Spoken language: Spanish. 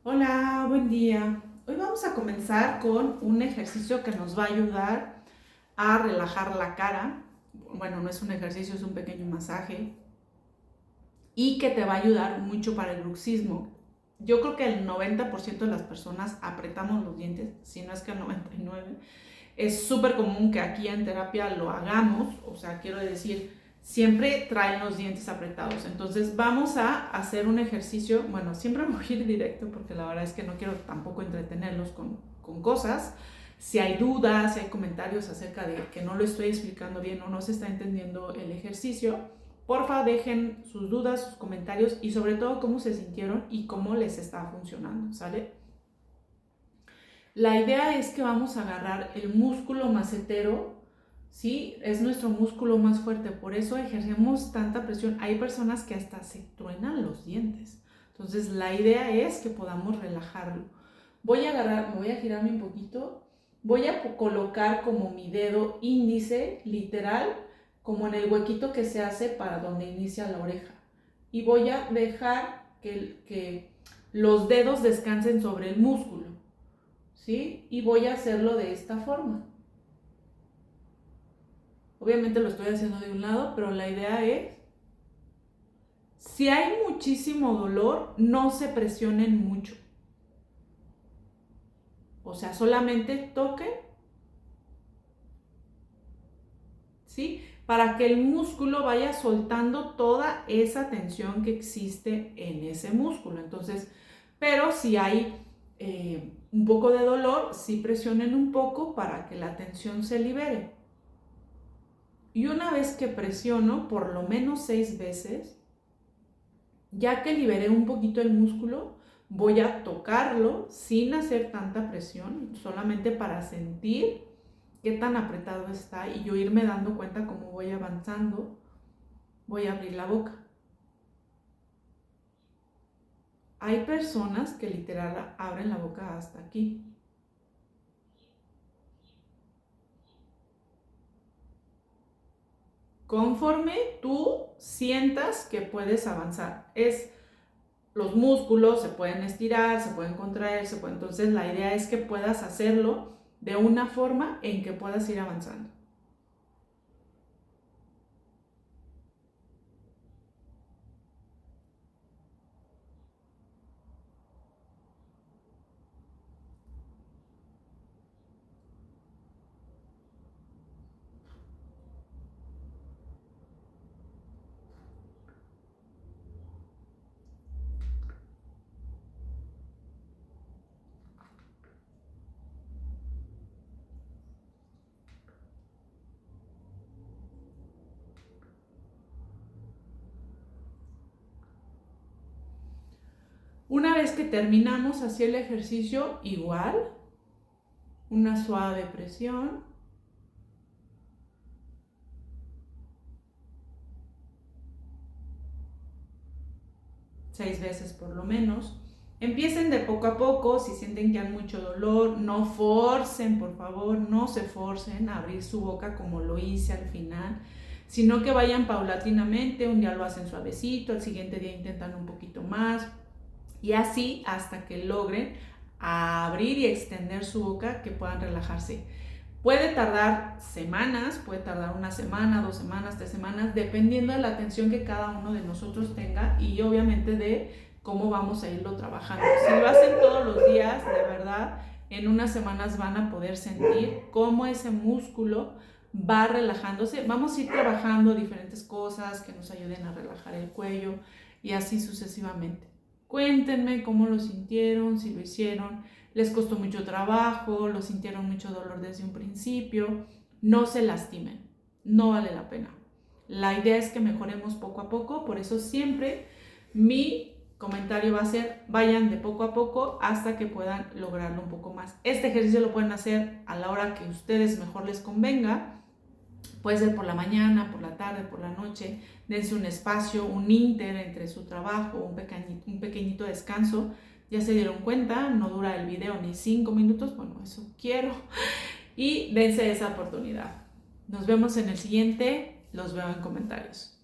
Hola, buen día. Hoy vamos a comenzar con un ejercicio que nos va a ayudar a relajar la cara. Bueno, no es un ejercicio, es un pequeño masaje y que te va a ayudar mucho para el bruxismo. Yo creo que el 90% de las personas apretamos los dientes, si no es que el 99%. Es súper común que aquí en terapia lo hagamos, o sea, quiero decir, siempre traen los dientes apretados. Entonces vamos a hacer un ejercicio, bueno, siempre voy a ir directo porque la verdad es que no quiero tampoco entretenerlos con cosas. Si hay dudas, si hay comentarios acerca de que no lo estoy explicando bien o no se está entendiendo el ejercicio, porfa dejen sus dudas, sus comentarios y sobre todo cómo se sintieron y cómo les está funcionando, ¿sale? La idea es que vamos a agarrar el músculo macetero, ¿sí? Es nuestro músculo más fuerte, por eso ejercemos tanta presión. Hay personas que hasta se truenan los dientes. Entonces la idea es que podamos relajarlo. Voy a agarrar, me voy a girarme un poquito, voy a colocar como mi dedo índice, literal, como en el huequito que se hace para donde inicia la oreja. Y voy a dejar que los dedos descansen sobre el músculo. ¿Sí? Y voy a hacerlo de esta forma. Obviamente lo estoy haciendo de un lado, pero la idea es, si hay muchísimo dolor, no se presionen mucho. O sea, solamente toquen, ¿sí? Para que el músculo vaya soltando toda esa tensión que existe en ese músculo. Entonces, pero si hay un poco de dolor, sí presionen un poco para que la tensión se libere. Y una vez que presiono por lo menos 6 veces, ya que liberé un poquito el músculo, voy a tocarlo sin hacer tanta presión, solamente para sentir qué tan apretado está y yo irme dando cuenta cómo voy avanzando. Voy a abrir la boca. Hay personas que literal abren la boca hasta aquí. Conforme tú sientas que puedes avanzar, los músculos se pueden estirar, se pueden contraer, entonces la idea es que puedas hacerlo de una forma en que puedas ir avanzando. Una vez que terminamos así el ejercicio, igual, una suave presión. Seis veces por lo menos. Empiecen de poco a poco, si sienten que hay mucho dolor, no forcen, por favor, no se forcen a abrir su boca como lo hice al final, sino que vayan paulatinamente, un día lo hacen suavecito, al siguiente día intentan un poquito más, y así hasta que logren abrir y extender su boca, que puedan relajarse. Puede tardar semanas, puede tardar una semana, 2 semanas, 3 semanas, dependiendo de la atención que cada uno de nosotros tenga y obviamente de cómo vamos a irlo trabajando. Si lo hacen todos los días, de verdad, en unas semanas van a poder sentir cómo ese músculo va relajándose. Vamos a ir trabajando diferentes cosas que nos ayuden a relajar el cuello y así sucesivamente. Cuéntenme cómo lo sintieron, si lo hicieron, les costó mucho trabajo, lo sintieron mucho dolor desde un principio. No se lastimen, no vale la pena. La idea es que mejoremos poco a poco, por eso siempre mi comentario va a ser vayan de poco a poco hasta que puedan lograrlo un poco más. Este ejercicio lo pueden hacer a la hora que a ustedes mejor les convenga. Puede ser por la mañana, por la tarde, por la noche. Dense un espacio, un ínter entre su trabajo, un pequeñito descanso. Ya se dieron cuenta, no dura el video ni 5 minutos. Bueno, eso quiero. Y dense esa oportunidad. Nos vemos en el siguiente. Los veo en comentarios.